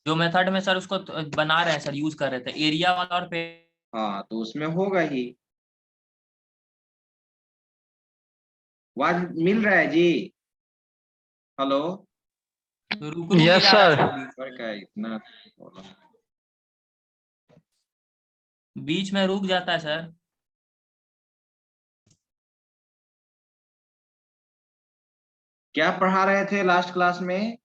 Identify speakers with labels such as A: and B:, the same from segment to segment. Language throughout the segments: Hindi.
A: जो मेथड में सर उसको बना रहे हैं सर, यूज कर रहे थे एरिया वाला और पे।
B: हाँ तो उसमें होगा ही। आवाज मिल रहा है जी? हेलो।
A: रुक रुक के
C: यस
A: जा रहा है
C: सर।
A: सर,
B: पर क्या इतना
A: बीच में रुक जाता है सर।
B: क्या पढ़ा रहे थे लास्ट क्लास में?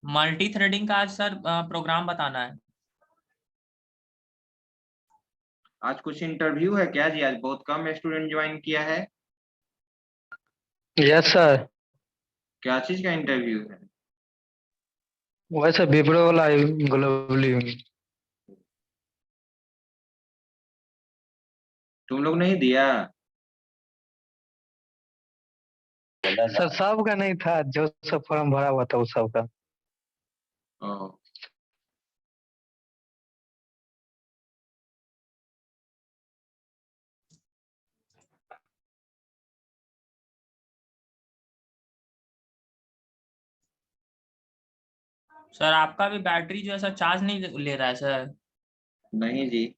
A: मल्टी थ्रेडिंग का आज सर प्रोग्राम बताना है।
B: आज कुछ इंटरव्यू है क्या जी? आज बहुत कम स्टूडेंट ज्वाइन किया है।
C: Yes sir.
B: क्या चीज का इंटरव्यू है?
C: वैसे विप्रो वाला ग्लोबली।
B: तुम लोग नहीं दिया?
C: सर सबका नहीं था, जो सब फॉर्म भरा हुआ था उस सबका।
B: ओह,
A: सर आपका भी बैटरी जो है सर चार्ज नहीं ले रहा है सर।
B: नहीं जी,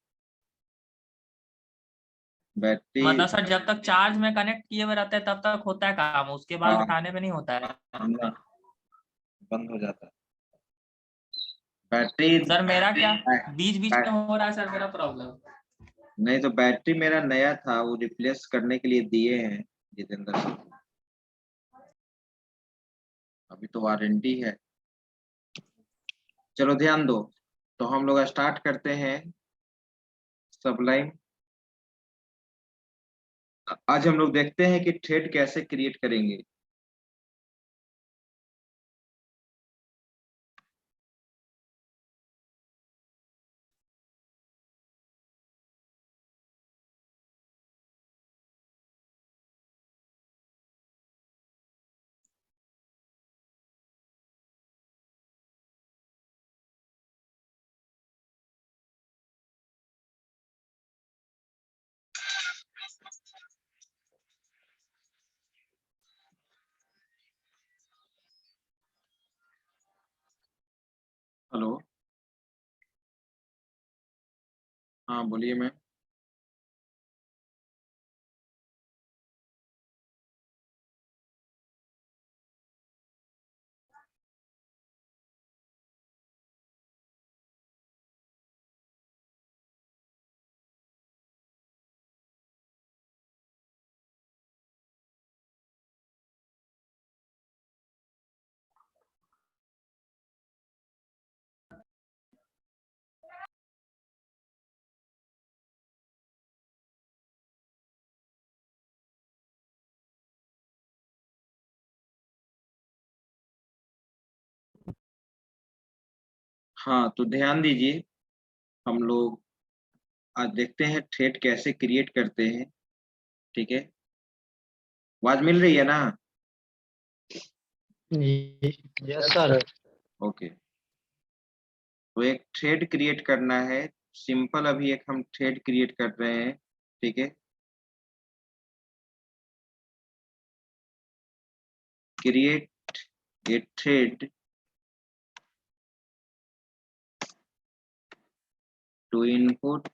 B: बैटरी।
A: मतलब सर जब तक चार्ज में कनेक्ट किए हुए रहते हैं तब तक होता है काम, उसके बाद
B: हाँ,
A: उठाने पे नहीं होता है।
B: ना, बंद हो जाता है बैटरी।
A: सर मेरा क्या
B: बै-
A: बीच बीच
B: बै-
A: में हो रहा है सर मेरा प्रॉब्लम।
B: नहीं तो बैटरी मेरा नया था, वो रिप्लेस करने के लिए दिए हैं जितेंद्र सर। अभी तो वारंटी है। चलो ध्यान दो। तो हम लोग स्टार्ट करते हैं सबलाइन। आज हम लोग देखते हैं कि थ्रेड कैसे क्रिएट करेंगे। हेलो। हाँ बोलिए मैम। हाँ तो ध्यान दीजिए, हम लोग आज देखते हैं थ्रेड कैसे क्रिएट करते हैं। ठीक है, आवाज मिल रही है ना?
C: Yes sir.
B: ओके। तो एक थ्रेड क्रिएट करना है। सिंपल अभी एक हम थ्रेड क्रिएट कर रहे हैं। ठीक है, create a thread to input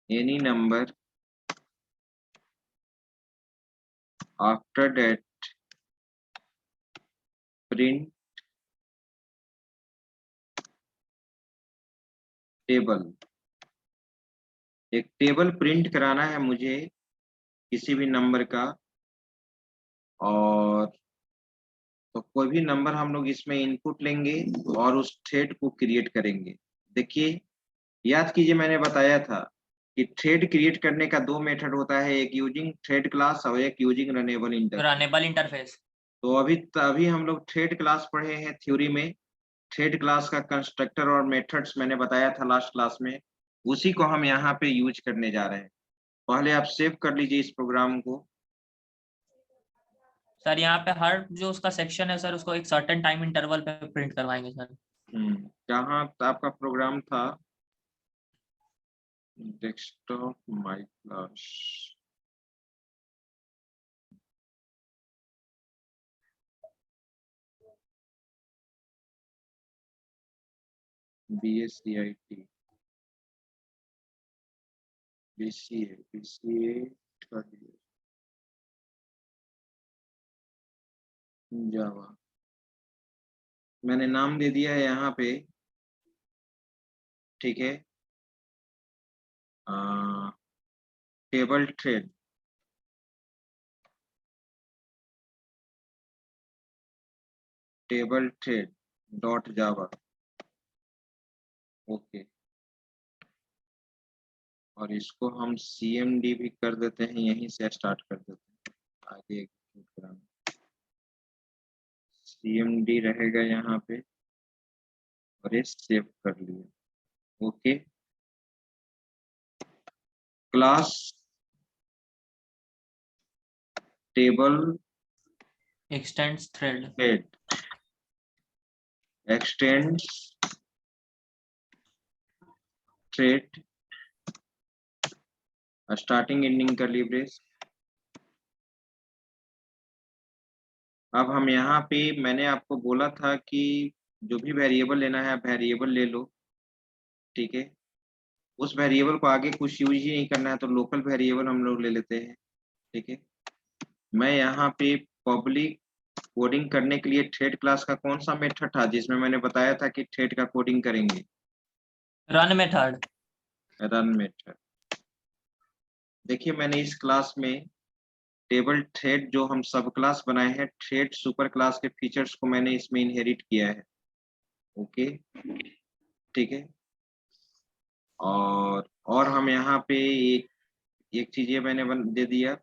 B: any number, after that print table. एक टेबल प्रिंट कराना है मुझे किसी भी नंबर का। और तो कोई भी नंबर हम लोग इसमें इनपुट लेंगे और उस थ्रेड को क्रिएट करेंगे। देखिए, याद कीजिए मैंने बताया था कि थ्रेड क्रिएट करने का दो मेथड होता है, एक यूजिंग थ्रेड क्लास और एक using runnable interface.
A: Runnable interface.
B: तो अभी हम लोग थ्रेड क्लास पढ़े हैं थ्योरी में। थ्रेड क्लास का कंस्ट्रक्टर और मेथड्स मैंने बताया था लास्ट क्लास में, उसी को हम यहाँ पे यूज करने जा रहे हैं। पहले आप सेव कर लीजिए इस प्रोग्राम को।
A: सर यहाँ पे हर जो उसका सेक्शन है सर उसको एक सर्टेन टाइम इंटरवल पे प्रिंट करवाएंगे सर।
B: जहाँ आपका प्रोग्राम था, desktop my class. BSCIT BCA जावा मैंने नाम दे दिया है यहाँ पे, ठीक है। टेबल थ्रेड डॉट जावा, ओके। और इसको हम CMD भी कर देते हैं, यहीं से स्टार्ट कर देते हैं आगे एग्जीक्यूट कराना। CMD रहेगा यहाँ पे और ये सेव कर लिया, okay. Class table
A: x tends thread
B: x tends thread starting ending curly brace. अब हम यहाँ पे मैंने आपको बोला था कि जो भी वेरिएबल लेना है आप वेरिएबल ले लो, ठीक है। उस वेरिएबल को आगे कुछ यूज ही नहीं करना है तो लोकल वेरिएबल हम लोग ले लेते हैं, ठीक है। मैं यहाँ पे पब्लिक कोडिंग करने के लिए थ्रेड क्लास का कौन सा मेथड था जिसमें मैंने बताया था कि थ्रेड का कोडिंग करेंगे?
A: Run method.
B: Run method. देखिए मैंने इस क्लास में टेबल थ्रेड जो हम सब क्लास बनाए हैं, थ्रेड सुपर क्लास के फीचर्स को मैंने इसमें इनहेरिट किया है, ओके, ठीक है। और हम यहाँ पे एक चीज ये मैंने दे दिया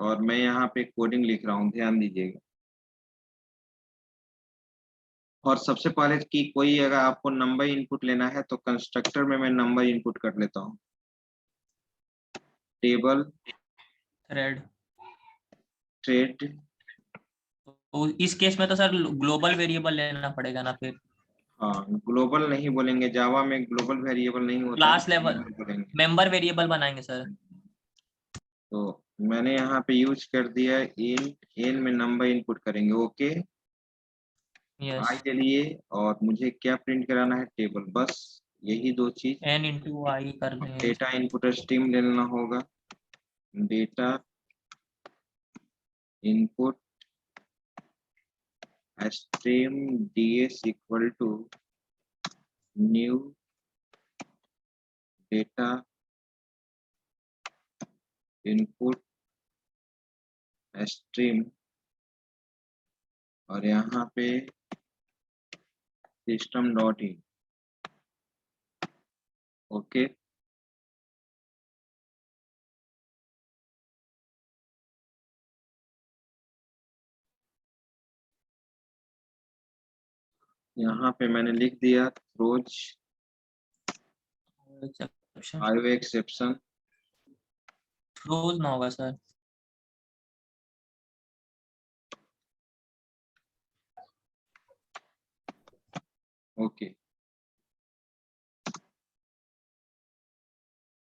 B: और मैं यहाँ पे कोडिंग लिख रहा हूँ, ध्यान दीजिएगा। और सबसे पहले कि कोई अगर आपको नंबर इनपुट लेना है तो कंस्ट्रक्टर में मैं नंबर इनपुट कर लेता हूँ। टेबल
A: थ्रेड,
B: थ्रेड,
A: तो इस केस में तो सर ग्लोबल वेरिएबल लेना पड़ेगा ना फिर?
B: हाँ ग्लोबल नहीं बोलेंगे, जावा में ग्लोबल वेरिएबल नहीं होता,
A: क्लास लेवल
B: बोलेंगे
A: मेंबर वेरिएबल बनाएंगे सर।
B: तो मैंने यहाँ पे यूज कर दिया इन में नंबर इनपुट करेंगे, ओके।
A: यस।
B: आई के लिए और मुझे क्या प्रिंट कराना है? टेबल, बस यही दो चीज।
A: n इंटू आई कर देंगे।
B: डेटा इनपुट स्ट्रीम लेना होगा, data input stream ds equal to new data input stream और यहाँ पे सिस्टम डॉट इन, ओके। यहाँ पे मैंने लिख दिया थ्रोज आयो एक्सेप्शन,
A: क्लोज ना होगा सर।
B: ओके।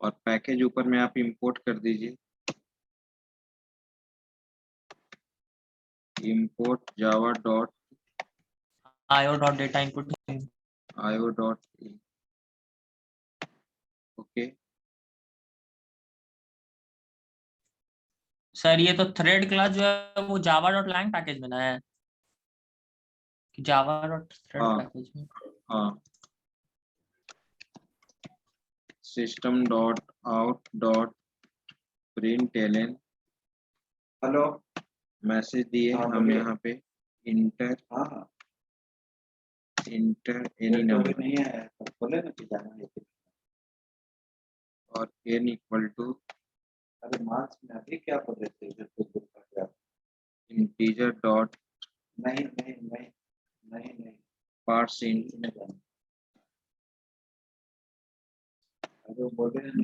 B: और पैकेज ऊपर में आप इंपोर्ट कर दीजिए, इंपोर्ट जावा डॉट
A: आयो डॉट डेटा इनपुट।
B: आयो डॉट, ओके।
A: सर ये तो थ्रेड क्लास जो है वो जावा डॉट लैंग पैकेज में ना है कि जावा डॉट थ्रेड
B: हाँ
A: पैकेज में?
B: हाँ, system dot out dot println, hello, message दिए हम यहाँ पे इंटर एनी नंबर नहीं है तो बोले ना कि जाना है और n इक्वल टू, अरे मार्क्स में अभी क्या बोल रहे थे, इंटीजर डॉट नहीं parse int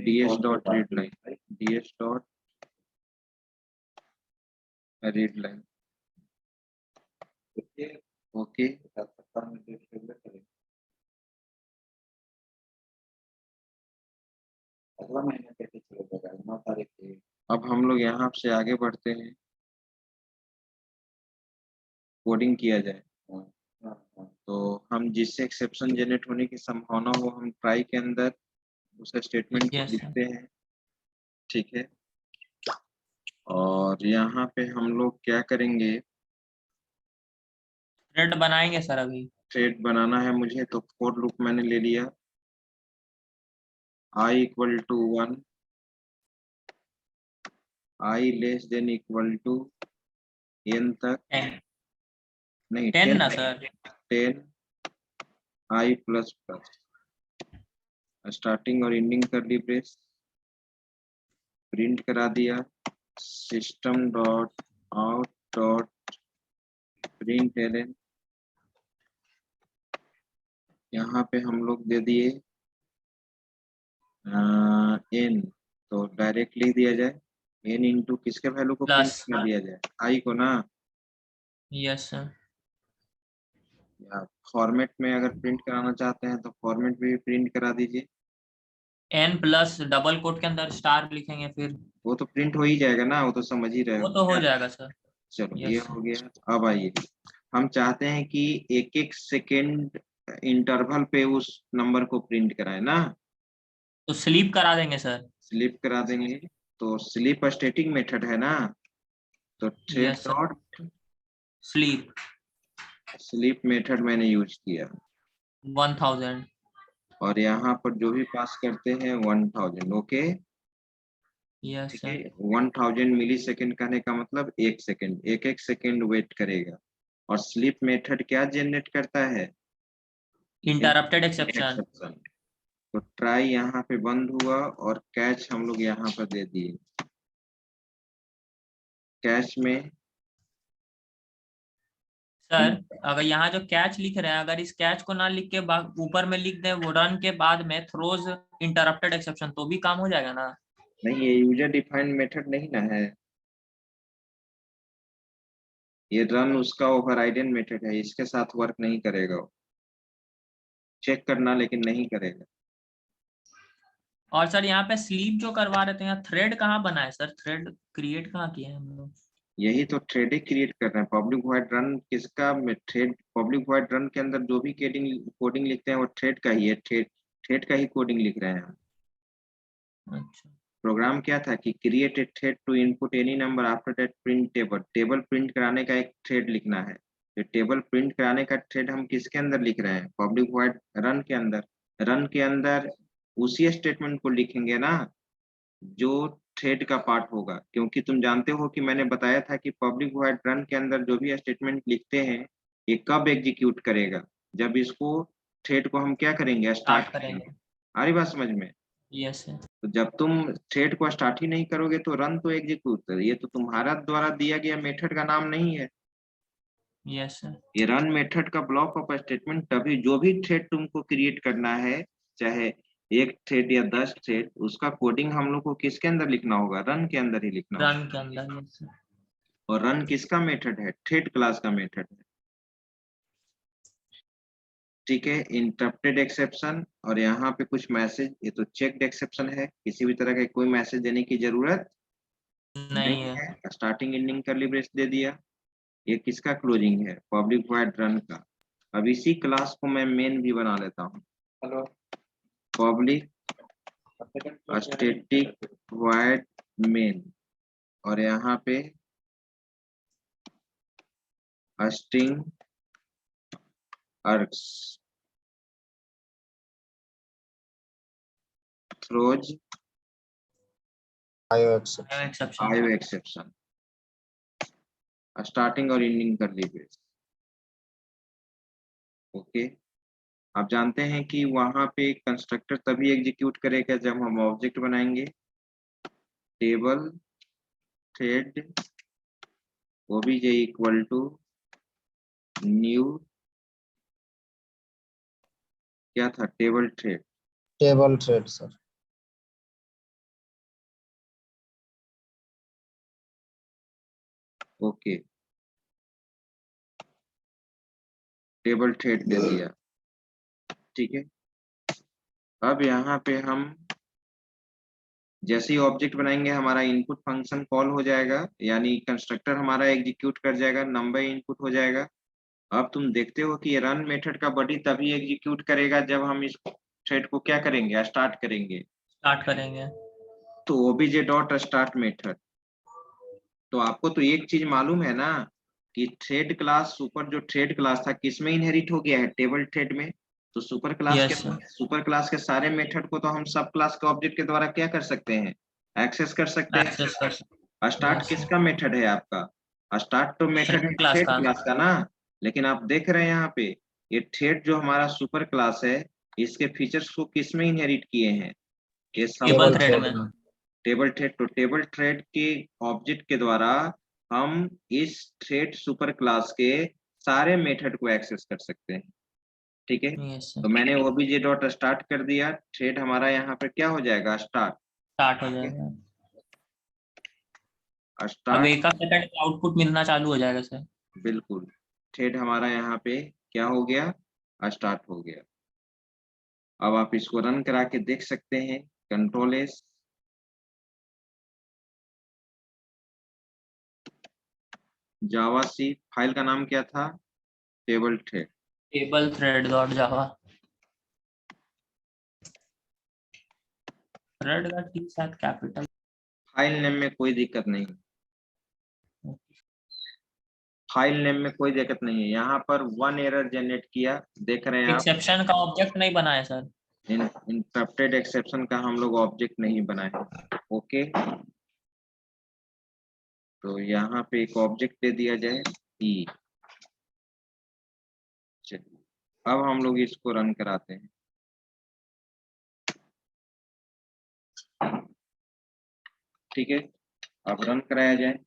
B: ds dot read line, ds dot read line, okay. अगला महीना कैसे चलेगा? 9 तारीख से। अब हम लोग यहाँ से आगे बढ़ते हैं, कोडिंग किया जाए। तो हम जिससे एक्सेप्शन जनरेट होने की संभावना हो हम ट्राई के अंदर उस स्टेटमेंट को
A: Yes, sir.
B: लिखते हैं, ठीक है। और यहाँ पे हम लोग क्या करेंगे,
A: थ्रेड बनाएंगे सर अभी।
B: थ्रेड बनाना है मुझे, तो फॉर लूप मैंने ले लिया, i equal to 1, i less than equal to n तक,
A: 10
B: नहीं
A: 10 ना
B: 10,
A: sir.
B: 10 i plus plus, starting और एंडिंग करली ब्रेस, प्रिंट करा दिया, system dot out dot println, यहाँ पे हम लोग दे दिए n, तो डायरेक्ट लिख दिया जाए n इंटू किसके वैल्यू को प्रिंट
A: प्लस।
B: कर दिया जाए, i को ना,
A: यस सर।
B: या फॉर्मेट में अगर प्रिंट कराना चाहते हैं तो फॉर्मेट में भी प्रिंट करा दीजिए,
A: n प्लस डबल कोट के अंदर स्टार लिखेंगे फिर
B: वो तो प्रिंट हो ही जाएगा ना, वो तो समझ ही रहे
A: वो
B: हो
A: तो हो
B: क्या।
A: जाएगा सर।
B: चलो ये
A: यस
B: हो
A: सर।
B: गया। अब आइए, हम चाहते हैं कि एक एक सेकेंड इंटरवल पे उस नंबर को प्रिंट कराए ना,
A: तो स्लीप करा देंगे सर।
B: स्लिप करा देंगे, तो स्लिप स्टैटिक मेथड है ना, तो thread
A: yes sir.
B: Dot
A: sleep
B: slip method मैंने यूज किया,
A: 1000।
B: और यहाँ पर जो भी पास करते हैं 1000, ओके,
A: यस
B: ठीक है।
A: सर।
B: 1000 मिली सेकेंड कहने का मतलब 1 सेकेंड, एक एक सेकेंड वेट करेगा, और स्लिप मेथड क्या जनरेट करता है,
A: इंटरप्टेड एक्सेप्शन।
B: एक्सेप्शन। तो ट्राई यहाँ पे बंद हुआ और कैच हम लोग यहाँ पर दे दिए, कैच में
A: सर अगर यहाँ जो कैच लिख रहे हैं अगर इस कैच को ना लिख के ऊपर में लिख दें वो रन के बाद में थ्रोज इंटरप्टेड एक्सेप्शन तो भी काम हो जाएगा ना।
B: नहीं, ये यूजर डिफाइंड मेथड नहीं ना है, ये रन उसका ओवरराइडन मेथड है, इसके साथ वर्क नहीं करेगा वो, चेक करना लेकिन नहीं करेगा।
A: और सर यहाँ पे स्लीप जो करवा रहे थे यहाँ थ्रेड कहाँ बना है सर, थ्रेड क्रिएट कहाँ किया है हम लोग।
B: यही तो थ्रेड ही क्रिएट कर रहे हैं, पब्लिक वॉइड रन किसका, थ्रेड पब्लिक वॉइड रन के अंदर जो भी कोडिंग लिखते हैं वो थ्रेड का ही है, थ्रेड का ही कोडिंग लिख रहे हैं हम।
A: अच्छा।
B: प्रोग्राम क्या था कि create a thread to input any number after that print table, table print कराने का एक थ्रेड लिखना है, तो टेबल प्रिंट कराने का थ्रेड हम किसके अंदर लिख रहे हैं, पब्लिक वॉइड रन के अंदर, रन के अंदर उसी स्टेटमेंट को लिखेंगे ना जो थ्रेड का पार्ट होगा, क्योंकि तुम जानते हो कि मैंने बताया था कि पब्लिक वॉइड रन के अंदर जो भी स्टेटमेंट लिखते हैं ये कब एग्जीक्यूट करेगा, जब इसको थ्रेड को हम क्या करेंगे, स्टार्ट
A: स्टार्ट
B: करेंगे।
A: करेंगे।
B: आ रही बात समझ में,
A: यस सर।
B: तो जब तुम थ्रेड को स्टार्ट ही नहीं करोगे तो रन तो एग्जीक्यूट कर, ये तो तुम्हारा द्वारा दिया गया मेथड का नाम नहीं है,
A: यस सर।
B: ये रन मेथड का ब्लॉक ऑफ स्टेटमेंट, तभी जो भी थ्रेड तुमको क्रिएट करना है, चाहे एक थ्रेड या 10 थ्रेड, उसका कोडिंग हम लोग को किसके अंदर लिखना होगा, रन के अंदर ही लिखना होगा।
A: रन के अंदर। Yes sir.
B: और रन किसका मेथड है, थ्रेड क्लास का मेथड है, ठीक है। इंटरप्टेड एक्सेप्शन, और यहाँ पे कुछ मैसेज, ये तो चेक्ड एक्सेप्शन है, किसी भी तरह का कोई मैसेज देने की जरूरत
A: नहीं
B: नहीं
A: है।
B: है, स्टार्टिंग एंडिंग करली ब्रेस दे दिया, ये किसका क्लोजिंग है, पब्लिक वॉइड रन का। अब इसी क्लास को मैं मेन भी बना लेता हूँ, hello, public static void main, और यहाँ पे स्ट्रिंग आर्ग्स थ्रोज
A: एक्सेप्शन।
B: आयो एक्सेप्शन, स्टार्टिंग और एंडिंग कर ली ब्रेस, ओके। आप जानते हैं कि वहां पे कंस्ट्रक्टर तभी एग्जीक्यूट करेगा जब हम ऑब्जेक्ट बनाएंगे, table thread OBJ equal to new, क्या था, table thread,
D: table thread sir.
B: Okay, table thread दे दिया, ठीक है। अब यहाँ पे हम जैसे ही ऑब्जेक्ट बनाएंगे हमारा इनपुट फंक्शन कॉल हो जाएगा, यानी कंस्ट्रक्टर हमारा एग्जीक्यूट कर जाएगा, नंबर इनपुट हो जाएगा, अब तुम देखते हो कि ये रन मेथड का बॉडी तभी एग्जीक्यूट करेगा जब हम इस थ्रेड को क्या करेंगे, स्टार्ट करेंगे।
A: स्टार्ट करेंगे।
B: तो ओबीजे डॉट स्टार्ट मेथड, तो आपको तो एक चीज मालूम है ना कि थ्रेड क्लास, सुपर जो थ्रेड क्लास था किसमें इनहेरिट हो गया है, टेबल थ्रेड में। तो
A: यस सर।
B: सुपर क्लास के सारे मेथड को तो हम सब क्लास के ऑब्जेक्ट के द्वारा क्या कर सकते हैं, एक्सेस कर सकते हैं।
A: एक्सेस कर
B: स्टार्ट
A: यस
B: किसका मेथड है आपका, स्टार्ट तो मेथड है
A: थ्रेड क्लास
B: थ्रेड
A: का।
B: क्लास का ना। लेकिन आप देख रहे हैं यहाँ पे ये थ्रेड जो हमारा सुपर क्लास है, इसके फीचर्स को किसमें इनहेरिट किए हैं, ये
A: टेबल
B: सब
A: थ्रेड में।
B: Table thread. तो टेबल थ्रेड के ऑब्जेक्ट के द्वारा हम इस थ्रेड सुपर क्लास के सारे मेथड को एक्सेस कर सकते हैं। ठीक है,
A: यस
B: तो
A: सर।
B: मैंने ओबीजे डॉट स्टार्ट कर दिया, थ्रेड हमारा यहाँ पे क्या हो जाएगा, स्टार्ट।
A: स्टार्ट हो जाएगा। अब
B: स्टार्ट,
A: एक सेकंड में आउटपुट मिलना चालू हो जाएगा सर।
B: बिल्कुल, थ्रेड हमारा यहाँ पे क्या हो गया, स्टार्ट हो गया। अब आप इसको रन करा के देख सकते हैं, कंट्रोल एस, जावा सी, फाइल का नाम क्या था, table thread.
A: Table thread dot जावा। थ्रेड का ठीक साथ कैपिटल।
B: फाइल नेम में कोई दिक्कत नहीं, फाइल नेम में कोई दिक्कत नहीं है। यहाँ पर वन एरर जनरेट किया, देख रहे हैं आप,
A: एक्सेप्शन का ऑब्जेक्ट नहीं बनाया सर।
B: इंटरप्टेड एक्सेप्शन का हम लोग ऑब्जेक्ट नहीं बनाए। ओके, तो यहाँ पे एक ऑब्जेक्ट दे दिया जाए ई। चलिए, अब हम लोग इसको रन कराते हैं। ठीक है, अब रन कराया जाए।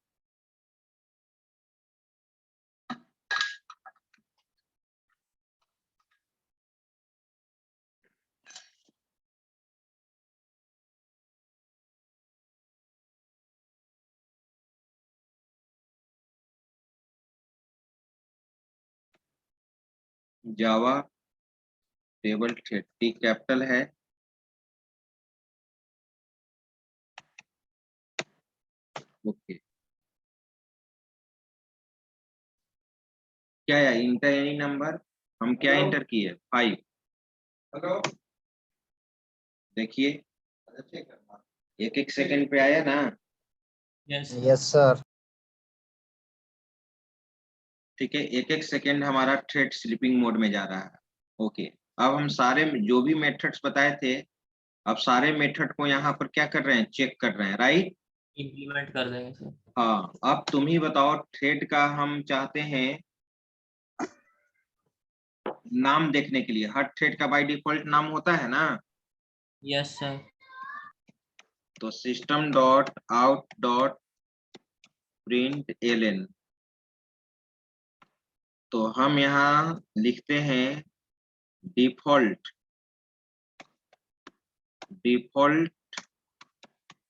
B: जावा टेबल थ्रेड, टी कैपिटल है, ओके। क्या है, इंटर एनी नंबर, हम क्या इंटर किए, 5। देखिए एक एक सेकंड पे आया ना।
A: Yes
D: yes sir.
B: ठीक है, एक एक सेकंड हमारा थ्रेड स्लीपिंग मोड में जा रहा है। ओके, अब हम सारे जो भी मेथड्स बताए थे, अब सारे मेथड को यहाँ पर क्या कर रहे हैं, चेक कर रहे हैं, राइट।
A: इम्प्लीमेंट कर देंगे सर।
B: हाँ, अब तुम ही बताओ, थ्रेड का हम चाहते हैं नाम देखने के लिए, हर थ्रेड का बाय डिफॉल्ट नाम होता है ना।
A: Yes sir.
B: तो system dot out dot print LN, तो हम यहाँ लिखते हैं default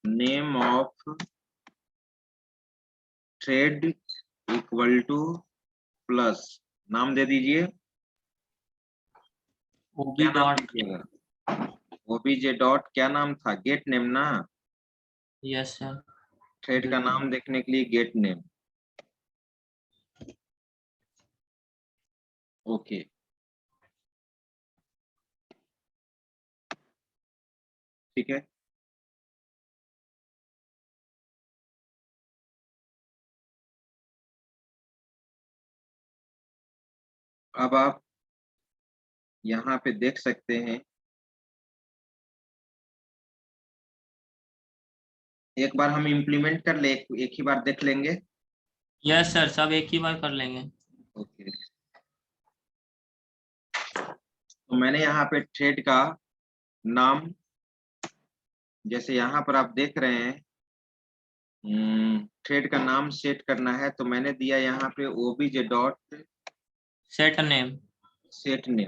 B: name of thread equal to plus, नाम दे दीजिए,
A: ओबी
B: क्या नाम
A: डॉट।
B: दीजिएगा, ओबीजे डॉट क्या नाम था, गेट नेम ना,
A: यस सर।
B: थ्रेड का नाम देखने के लिए गेट नेम। ओके, ठीक है, अब आप यहाँ पे देख सकते हैं, एक बार हम इम्प्लीमेंट कर ले, एक ही बार देख लेंगे।
A: यस सर, सब एक ही बार कर लेंगे।
B: ओके, तो मैंने यहाँ पे थ्रेड का नाम, जैसे यहाँ पर आप देख रहे हैं, थ्रेड का नाम सेट करना है, तो मैंने दिया यहाँ पे OBJ dot
A: set name
B: set name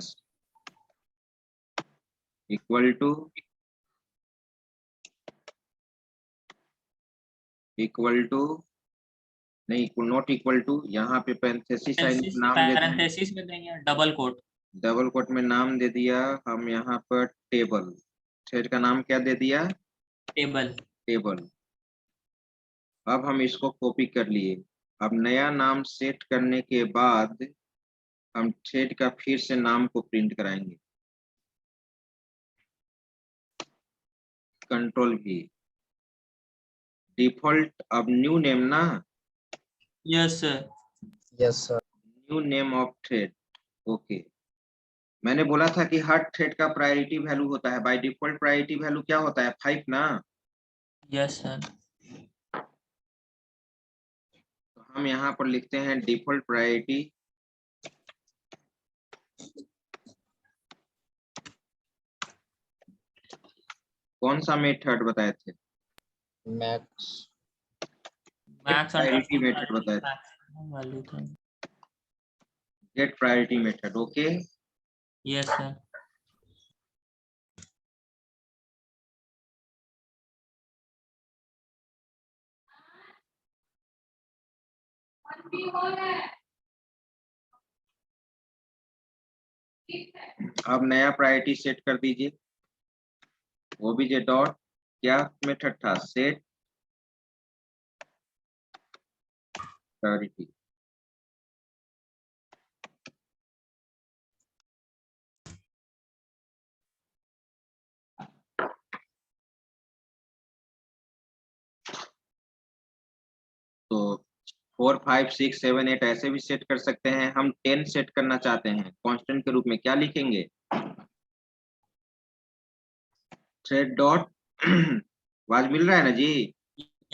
B: equal to नहीं, नॉट इक्वल टू, यहाँ पे पैरेंथेसिस साइन नाम दे देंगे,
A: पैरेंथेसिस में देंगे डबल कोट।
B: डबल कोट में नाम दे दिया हम यहाँ पर टेबल, थ्रेड का नाम क्या दे दिया,
A: टेबल।
B: टेबल। अब हम इसको कॉपी कर लिए। अब नया नाम सेट करने के बाद हम थ्रेड का फिर से नाम को प्रिंट कराएंगे, कंट्रोल V, डिफॉल्ट अब न्यू नेम ना,
A: yes sir.
D: Yes, sir.
B: New name of thread. Okay, मैंने बोला था कि हर थ्रेड का प्रायोरिटी वैल्यू होता है, बाय डिफॉल्ट प्रायोरिटी वैल्यू क्या होता है 5 ना।
A: Yes sir.
B: तो हम यहाँ पर लिखते हैं डिफॉल्ट प्रायोरिटी कौन सा मेथड बताए थे,
D: Max.
A: मैक्स
B: प्रायोरिटी मेथड बताए थे,
A: वैल्यू था।
B: Get priority method. Okay,
A: yes sir.
B: अब नया प्रायोरिटी सेट कर दीजिए, ओबीजे डॉट क्या मेथड था, सेट प्रायोरिटी। तो 4 5 6 7 8 ऐसे भी सेट कर सकते हैं, हम 10 सेट करना चाहते हैं कांस्टेंट के रूप में, क्या लिखेंगे, थ्रेड डॉट आवाज मिल रहा है ना जी,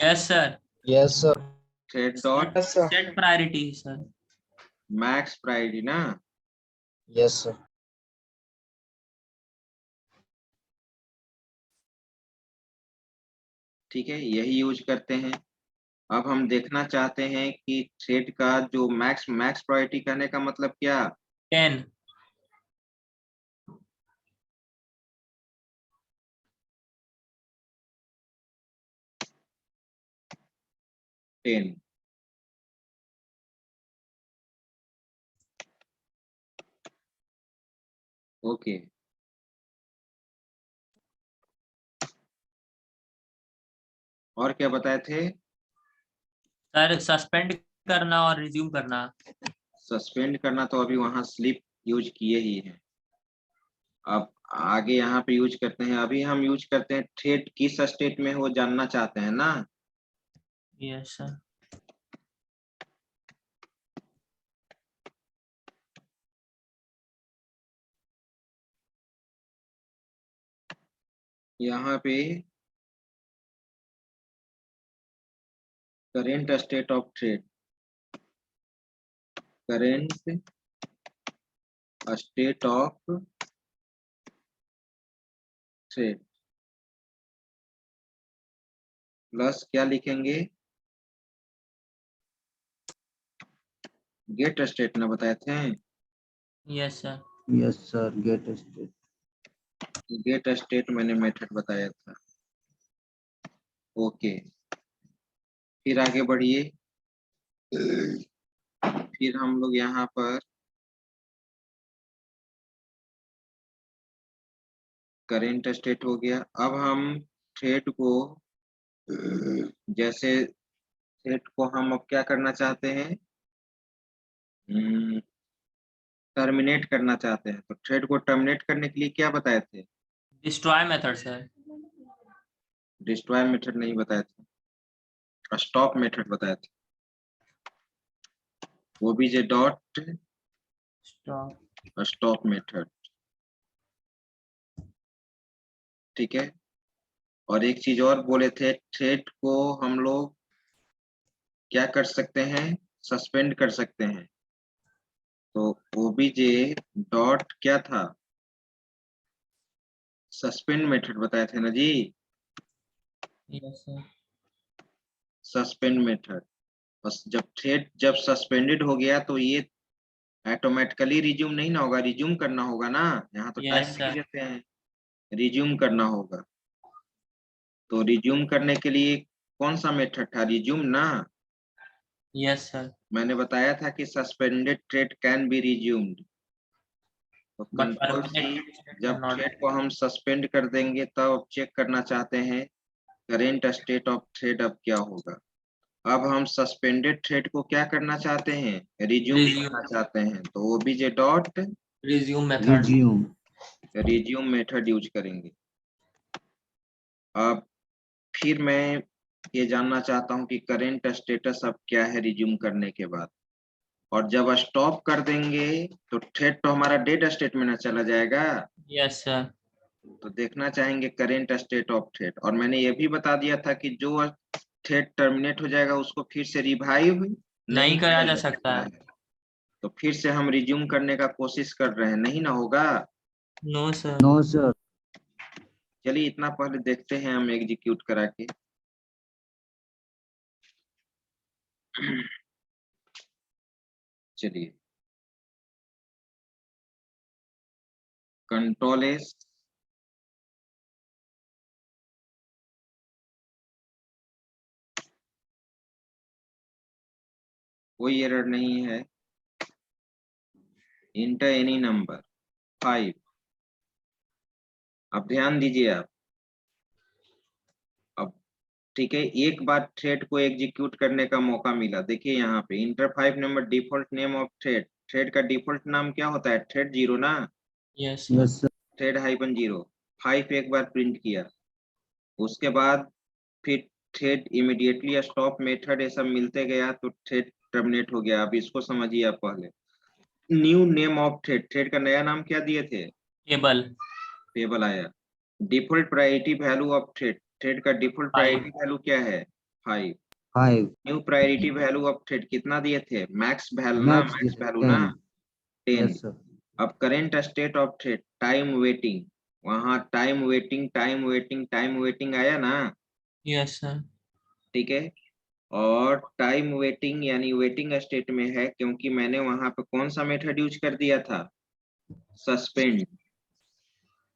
A: yes sir.
D: Yes, sir.
B: Thread dot
D: Yes, sir.
A: Set priority sir.
B: Max priority ना,
D: Yes, sir.
B: ठीक है, यही यूज करते हैं। अब हम देखना चाहते हैं कि थ्रेड का जो मैक्स मैक्स प्रायोरिटी करने का मतलब क्या,
A: 10।
B: 10। ओके, और क्या बताए थे,
A: सर सस्पेंड करना और रिज्यूम करना।
B: सस्पेंड करना तो अभी वहां स्लिप यूज किए ही है, अब आगे यहाँ पे यूज करते हैं, अभी हम यूज करते हैं थ्रेड किस स्टेट में हो जानना चाहते हैं ना,
A: यस सर।
B: यहाँ पे current state of thread, current state of thread plus क्या लिखेंगे, गेट स्टेट ना बताए थे,
A: yes sir.
D: Yes, sir. Get state.
B: Get state मैंने मेथड बताया था। ओके, फिर आगे बढ़िए, फिर हम लोग यहाँ पर करेंट स्टेट हो गया, अब हम थ्रेड को जैसे थ्रेड को हम अब क्या करना चाहते हैं, टर्मिनेट करना चाहते हैं, तो थ्रेड को टर्मिनेट करने के लिए क्या बताए थे,
A: destroy method sir.
B: Destroy method नहीं बताए थे, स्टॉप मेथड बताए थे, OBJ dot
A: stop.
B: Stop method. ठीक है, और एक चीज और बोले थे, थ्रेड को हम लोग क्या कर सकते हैं, सस्पेंड कर सकते हैं, तो ओबीजे डॉट क्या था, सस्पेंड मेथड बताए थे ना जी,
A: यस सर।
B: Suspend method. बस जब थ्रेड जब सस्पेंडेड हो गया तो ये ऑटोमेटिकली रिज्यूम नहीं ना होगा, रिज्यूम करना होगा ना, यहाँ तो टाइप
A: यस
B: नहीं
A: सर।
B: देते हैं, रिज्यूम करना होगा, तो रिज्यूम करने के लिए कौन सा मेथड था, रिज्यूम ना,
A: यस सर।
B: मैंने बताया था कि suspended thread can be resumed, तो
A: बट
B: कंट्रोल सी,
A: परमानेंट
B: जब
A: नॉट।
B: थ्रेड को हम सस्पेंड कर देंगे तब चेक करना चाहते हैं करेंट स्टेट ऑफ थ्रेड अब क्या होगा, अब हम सस्पेंडेड थ्रेड को क्या करना चाहते हैं, रिज्यूम
A: Resume.
B: करना चाहते हैं, तो obj dot
A: resume method.
D: resume,
B: resume method use करेंगे। अब फिर मैं ये जानना चाहता हूँ कि करेंट स्टेटस अब क्या है रिज्यूम करने के बाद, और जब स्टॉप कर देंगे तो थ्रेड तो हमारा डेड स्टेट में ना चला जाएगा।
A: Yes sir.
B: तो देखना चाहेंगे करेंट स्टेट ऑफ थ्रेड, और मैंने ये भी बता दिया था कि जो थ्रेड टर्मिनेट हो जाएगा उसको फिर से रिवाइव
A: नहीं करा जा सकता है।
B: तो फिर से हम रिज्यूम करने का कोशिश कर रहे हैं, नहीं ना होगा।
A: No sir.
D: no sir,
B: चलिए इतना पहले देखते हैं हम एग्जीक्यूट करा के। चलिए कंट्रोल एस, कोई एरर नहीं है। Inter any number 5। अब ध्यान दीजिए आप, अब ठीक है, एक बार थ्रेड को एग्जीक्यूट करने का मौका मिला। देखिए यहाँ पे inter 5 number default name of thread, thread का डिफॉल्ट नाम क्या होता है, थ्रेड 0 ना,
A: yes
D: yes
A: sir.
D: sir,
B: thread -0 5 एक बार प्रिंट किया। उसके बाद फिर थ्रेड इमीडिएटली स्टॉप मेथड ये सब मिलते गया तो थ्रेड टर्मिनेट हो गया। अब इसको समझिए आप पहले, new name of thread, thread का नया नाम क्या दिए थे,
A: टेबल।
B: टेबल आया। Default priority value of thread, thread का डिफॉल्ट
A: 5।
B: प्रायोरिटी वैल्यू क्या है, 5।
D: 5,
B: new priority value of thread कितना दिए थे, मैक्स वैल्यू ना,
D: max
B: मैक्स
D: is
B: वैल्यू ना
D: 10,
B: 10।
D: yes sir,
B: अब current state of thread time waiting, वहां time waiting time waiting time waiting आया ना,
A: यस सर।
B: ठीक है। और टाइम वेटिंग यानी वेटिंग स्टेट में है क्योंकि मैंने वहां पे कौन सा मेथड यूज कर दिया था, सस्पेंड।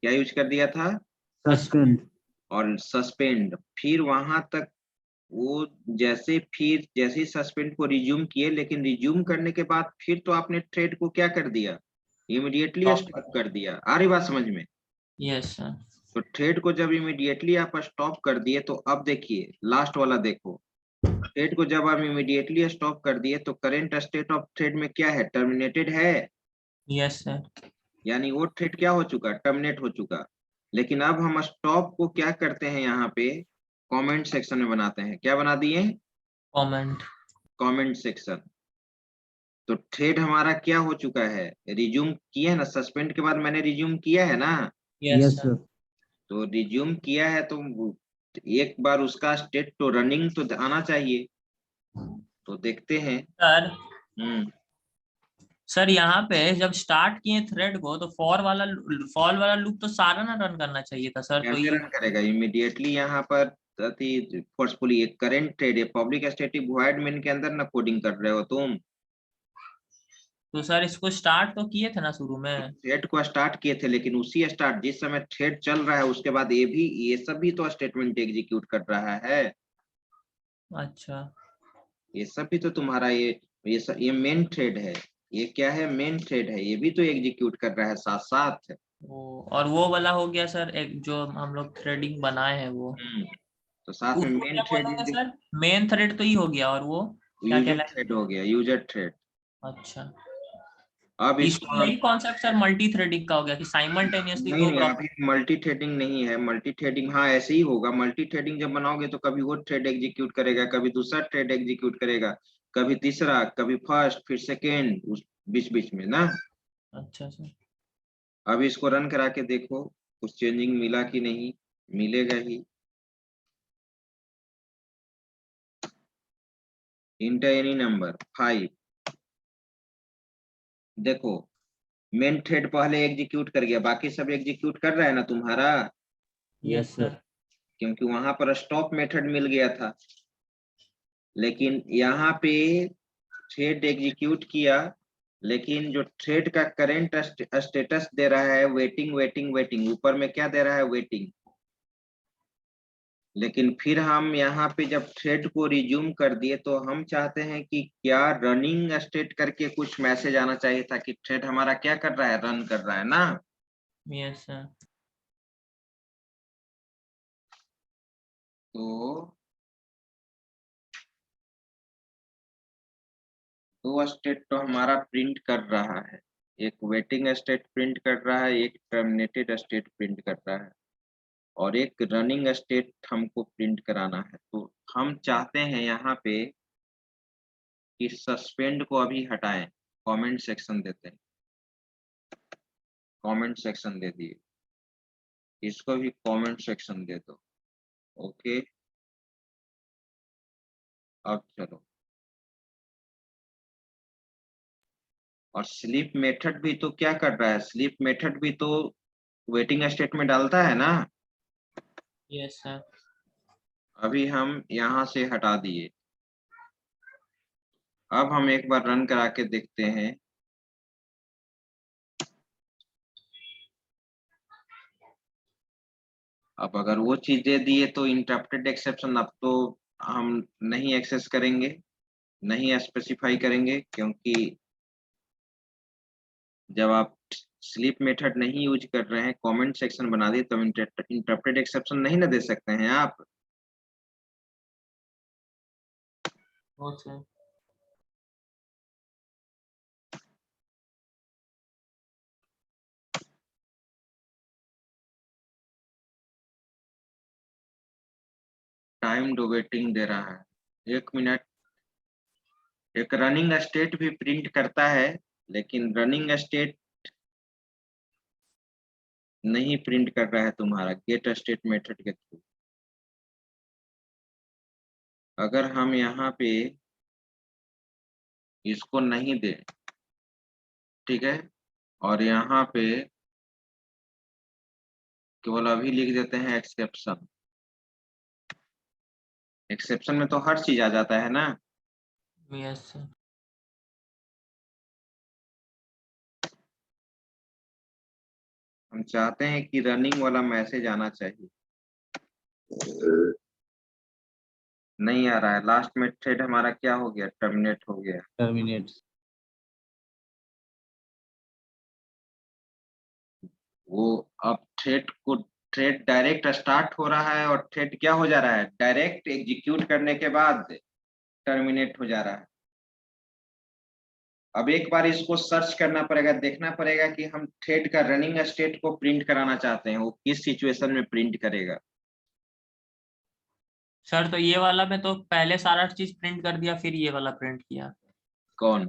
B: क्या यूज कर दिया था,
D: suspend,
B: और सस्पेंड। फिर वहां तक वो जैसे ही सस्पेंड को रिज्यूम किए, लेकिन रिज्यूम करने के बाद फिर तो आपने थ्रेड को क्या कर दिया, इमीडिएटली स्टॉप कर दिया। आ रही बात समझ में।
A: Yes sir.
B: तो थ्रेड को जब इमीडिएटली आप स्टॉप कर दिए तो अब देखिए लास्ट वाला देखो, थ्रेड को जब आप इमीडिएटली स्टॉप कर दिए तो करेंट स्टेट ऑफ थ्रेड में क्या है, टर्मिनेटेड है,
A: यस सर।
B: यानी वो थ्रेड क्या हो चुका, टर्मिनेट हो चुका। लेकिन अब हम स्टॉप को क्या करते हैं, यहाँ पे कमेंट सेक्शन में बनाते हैं, क्या बना दिए,
A: कमेंट।
B: Comment section. तो थ्रेड हमारा क्या हो चुका है, रिज्यूम किया है ना, सस्पेंड के बाद मैंने रिज्यूम किया है ना।
A: Yes
D: yes
A: sir.
D: sir,
B: तो रिज्यूम किया है तो एक बार उसका स्टेट तो रनिंग तो आना चाहिए, तो देखते हैं।
A: सर।
B: हम्म
A: सर यहाँ पे जब स्टार्ट किए थ्रेड को तो फॉर वाला लूप तो सारा ना रन करना चाहिए था सर, तो
B: कैसे
A: ये
B: रन करेगा इमीडिएटली, यहाँ पर फोर्सफुली एक करंट थ्रेड है, पब्लिक स्टैटिक वॉइड मेन के अंदर ना कोडिंग कर रहे हो तुम।
A: तो सर इसको स्टार्ट तो किए थे ना शुरू में।
B: थ्रेड को स्टार्ट किए थे, लेकिन उसी स्टार्ट जिस समय थ्रेड चल रहा है उसके बाद ये सब भी तो स्टेटमेंट एग्जीक्यूट कर रहा है।
A: अच्छा।
B: ये सब भी तो तुम्हारा ये मेन थ्रेड है, ये क्या है, मेन थ्रेड है, ये भी तो एग्जीक्यूट कर रहा है साथ साथ।
A: और वो वाला हो गया सर, एक जो हम लोग थ्रेडिंग बनाए हैं वो,
B: तो साथ में
A: उसको
B: मेन
A: क्या बोलेंगे
B: थ्रेड
A: सर। मेन थ्रेड तो ही हो गया, और वो क्या
B: यूजर
A: कहलाए।
B: थ्रेड हो गया, यूजर थ्रेड।
A: अच्छा।
B: अब
A: इसमें
B: इसको
A: वही कॉन्सेप्ट सर मल्टी थ्रेडिंग का हो गया कि साइमल्टेनियसली
B: नहीं
A: दो
B: नहीं,
A: प्रोसेस।
B: अभी मल्टी थ्रेडिंग नहीं है, मल्टी थ्रेडिंग हाँ ऐसे ही होगा। मल्टी थ्रेडिंग जब बनाओगे तो कभी वो थ्रेड एग्जीक्यूट करेगा, कभी दूसरा थ्रेड एग्जीक्यूट करेगा, कभी तीसरा, कभी फर्स्ट, फिर सेकेंड, उस बीच बीच में ना।
A: अच्छा सर।
B: अब इसको रन करा के देखो कुछ चेंजिंग मिला कि नहीं, मिलेगा ही। इंटर एनी नंबर 5, देखो मेन थ्रेड पहले एग्जीक्यूट कर गया, बाकी सब एग्जीक्यूट कर रहा है ना तुम्हारा,
A: यस
D: yes sir,
A: सर।
B: क्योंकि वहां पर स्टॉप मेथड मिल गया था। लेकिन यहाँ पे थ्रेड एग्जीक्यूट किया, लेकिन जो थ्रेड का करंट स्टेटस दे रहा है वेटिंग वेटिंग वेटिंग, ऊपर में क्या दे रहा है, वेटिंग। लेकिन फिर हम यहाँ पे जब थ्रेड को रिज्यूम कर दिए तो हम चाहते हैं कि क्या रनिंग स्टेट करके कुछ मैसेज आना चाहिए था कि थ्रेड हमारा क्या कर रहा है, रन कर रहा है ना।
A: Yes sir.
B: तो दो स्टेट तो हमारा प्रिंट कर रहा है, एक वेटिंग स्टेट प्रिंट कर रहा है, एक टर्मिनेटेड स्टेट प्रिंट कर रहा है, और एक रनिंग स्टेट हमको प्रिंट कराना है। तो हम चाहते हैं यहाँ पे कि सस्पेंड को अभी हटाएं। कमेंट सेक्शन देते हैं, कमेंट सेक्शन दे दिए, इसको भी कमेंट सेक्शन दे दो। ओके, अब चलो, और स्लीप मेथड भी तो क्या कर रहा है, स्लीप मेथड भी तो वेटिंग स्टेट में डालता है ना।
A: Yes sir.
B: अभी हम यहाँ से हटा दिए। अब हम एक बार रन करा के देखते हैं। अब अगर वो चीजें दिए तो इंटरप्टेड एक्सेप्शन अब तो हम नहीं एक्सेस करेंगे, नहीं स्पेसिफाई करेंगे, क्योंकि जब आप स्लीप मेथड नहीं यूज कर रहे हैं, कमेंट सेक्शन बना दिए, तो इंटरप्टेड एक्सेप्शन नहीं ना दे सकते हैं आप।
A: ओके।
B: टाइम डो वेटिंग दे रहा है, 1 मिनट। एक रनिंग स्टेट भी प्रिंट करता है, लेकिन रनिंग स्टेट नहीं प्रिंट कर रहा है तुम्हारा गेट स्टेट मेथड के थ्रू। अगर हम यहाँ पे इसको नहीं दे, ठीक है, और यहाँ पे केवल अभी लिख देते हैं एक्सेप्शन, एक्सेप्शन में तो हर चीज आ जाता है ना।
A: Yes sir.
B: हम चाहते हैं कि रनिंग वाला मैसेज आना चाहिए, नहीं आ रहा है। लास्ट में थ्रेड हमारा क्या हो गया, टर्मिनेट हो गया।
D: टर्मिनेट।
B: वो अब थ्रेड डायरेक्ट स्टार्ट हो रहा है, और थ्रेड क्या हो जा रहा है, डायरेक्ट एग्जीक्यूट करने के बाद टर्मिनेट हो जा रहा है। अब एक बार इसको सर्च करना पड़ेगा, देखना पड़ेगा कि हम थ्रेड का रनिंग स्टेट को प्रिंट कराना चाहते हैं, वो किस सिचुएशन में प्रिंट करेगा।
A: सर तो ये वाला में तो पहले सारा चीज प्रिंट कर दिया, फिर ये वाला प्रिंट किया।
B: कौन?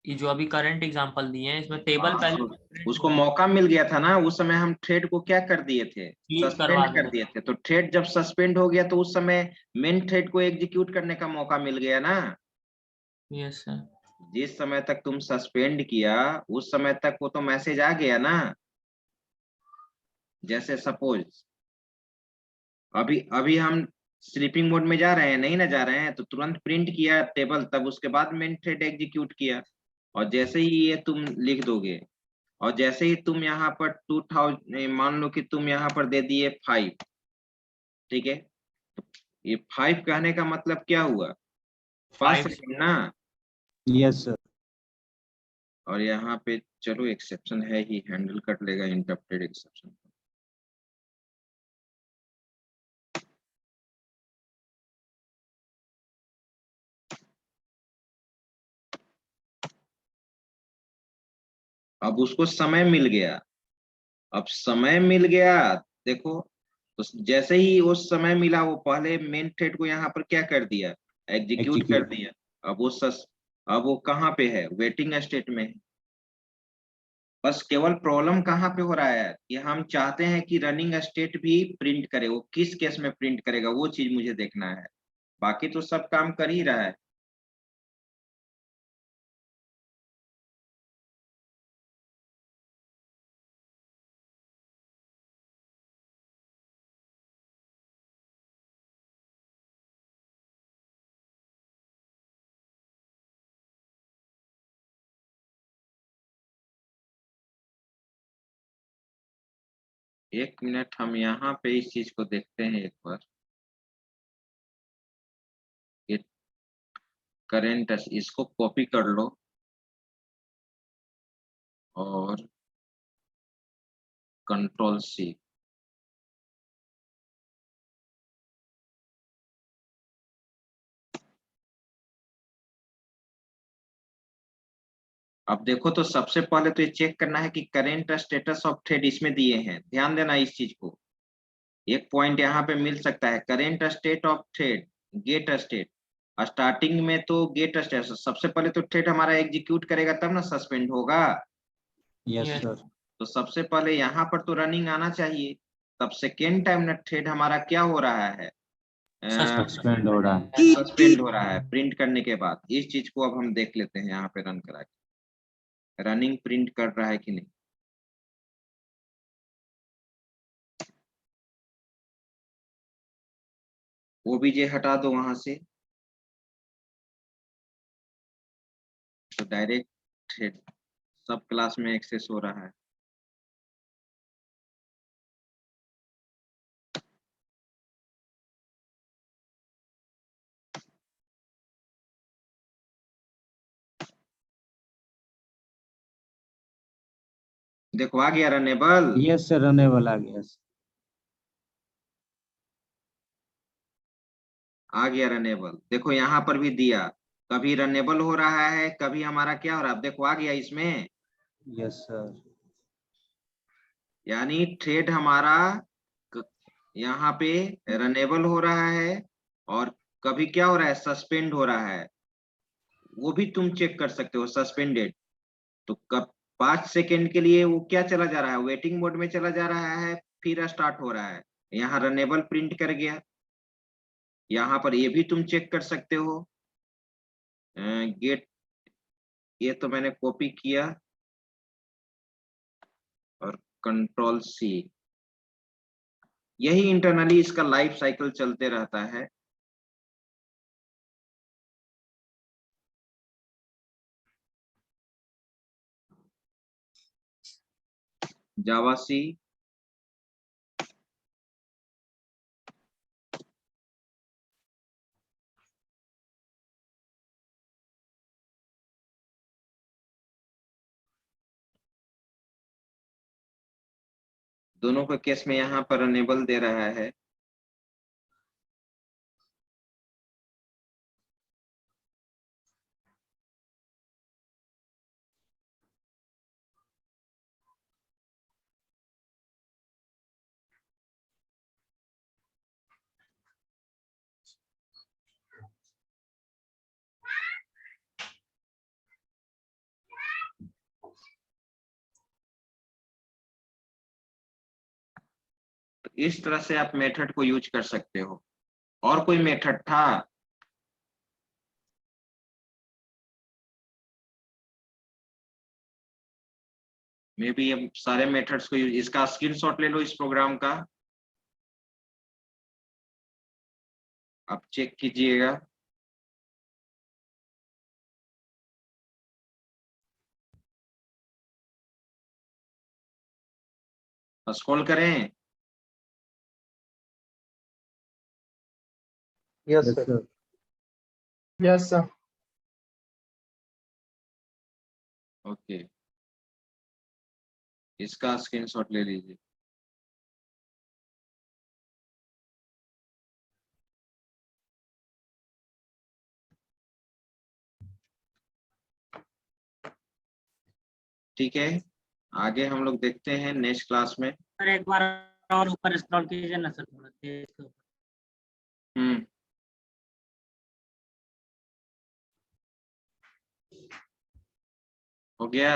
A: ये जो अभी करंट एग्जांपल दिए हैं इसमें टेबल
B: हाँ,
A: पहले
B: तो
A: प्रिंट
B: उसको
A: हुआ है,
B: मौका मिल गया था ना, उस समय हम थ्रेड को क्या कर दिए थे,
A: स्लीप
B: सस्पेंड
A: करवा
B: कर
A: दे
B: दिए थे। तो थ्रेड जब सस्पेंड हो गया तो उस समय मेन थ्रेड को एग्जीक्यूट करने का मौका मिल गया ना।
A: Yes sir.
B: जिस समय तक तुम सस्पेंड किया उस समय तक वो तो मैसेज आ गया ना। जैसे सपोज अभी अभी हम स्लीपिंग मोड में जा रहे हैं, नहीं ना जा रहे हैं, तो तुरंत प्रिंट किया टेबल, तब उसके बाद मेन थ्रेड एग्जीक्यूट किया। और जैसे ही ये तुम लिख दोगे, और जैसे ही तुम यहाँ पर 2000 मान लो कि तुम यहाँ पर दे दिए 5, ठीक है, तो ये 5 कहने का मतलब क्या हुआ, 5
A: 5।
B: सेकंड ना।
D: Yes sir.
B: और यहाँ पे चलो एक्सेप्शन है ही, हैंडल कर लेगा इंटरप्टेड एक्सेप्शन। अब उसको समय मिल गया, अब समय मिल गया, देखो, तो जैसे ही वो समय मिला वो पहले मेन थ्रेड को यहाँ पर क्या कर दिया, एग्जीक्यूट कर दिया। अब वो कहाँ पे है, वेटिंग स्टेट में है। बस केवल प्रॉब्लम कहाँ पे हो रहा है कि हम चाहते हैं कि रनिंग स्टेट भी प्रिंट करे, वो किस केस में प्रिंट करेगा वो चीज मुझे देखना है, बाकी तो सब काम कर ही रहा है। एक मिनट, हम यहाँ पे इस चीज को देखते हैं एक बार। ये करेंट, इसको कॉपी कर लो और कंट्रोल C। अब देखो तो सबसे पहले तो ये चेक करना है कि करेंट स्टेटस ऑफ थ्रेड इसमें दिए हैं, ध्यान देना इस चीज को। एक पॉइंट यहाँ पे मिल सकता है, current state of thread get state. Starting में तो गेट स्टेट, सबसे पहले तो थ्रेड हमारा एग्जीक्यूट करेगा तब ना सस्पेंड होगा।
D: Yes,
A: Yes.
D: sir.
B: तो सबसे पहले यहाँ पर तो रनिंग आना चाहिए, तब सेकेंड टाइम ना थ्रेड हमारा क्या हो रहा है,
D: Suspend हो रहा है।
B: सस्पेंड हो रहा है प्रिंट करने के बाद। इस चीज को अब हम देख लेते हैं यहाँ पे रन करा के, रनिंग प्रिंट कर रहा है कि नहीं। ओबीजे हटा दो वहां से, तो डायरेक्ट थ्रेड सब क्लास में एक्सेस हो रहा है। देखो आ गया रनेबल।
D: Yes, sir. Runnable आ गया।
B: आ गया रनेबल, देखो यहाँ पर भी दिया, कभी रनेबल हो रहा है, कभी हमारा क्या हो रहा है, अब देखो आ गया इसमें।
D: Yes, sir.
B: यानी थ्रेड हमारा यहाँ पे रनेबल हो रहा है और कभी क्या हो रहा है, सस्पेंड हो रहा है। वो भी तुम चेक कर सकते हो सस्पेंडेड। तो कब 5 सेकेंड के लिए वो क्या चला जा रहा है, वेटिंग मोड में चला जा रहा है, फिर स्टार्ट हो रहा है। यहाँ रनेबल प्रिंट कर गया। यहाँ पर ये भी तुम चेक कर सकते हो, गेट, ये तो मैंने कॉपी किया और कंट्रोल सी। यही इंटरनली इसका लाइफ साइकिल चलते रहता है। जावा सी, दोनों के केस में यहाँ पर अनेबल दे रहा है। तो इस तरह से आप मेथड को यूज कर सकते हो। और कोई मेथड था? मे बी अब सारे मेथड्स को यूज, इसका स्क्रीनशॉट ले लो इस प्रोग्राम का, आप चेक कीजिएगा। स्क्रॉल करें।
C: Yes
D: Yes,
C: sir.
D: sir.
E: Yes, sir.
B: Okay, इसका स्क्रीनशॉट ले लीजिए। ठीक है, आगे हम लोग देखते हैं नेक्स्ट क्लास में।
F: सर एक बार और ऊपर स्क्रॉल कीजिए ना सर, थोड़ा तेज के ऊपर।
B: हम्म, हो गया।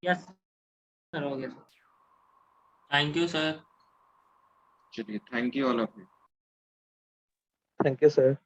F: यस सर, हो गया सर।
A: Thank you sir.
B: चलिए, thank you all of you.
C: Thank you sir.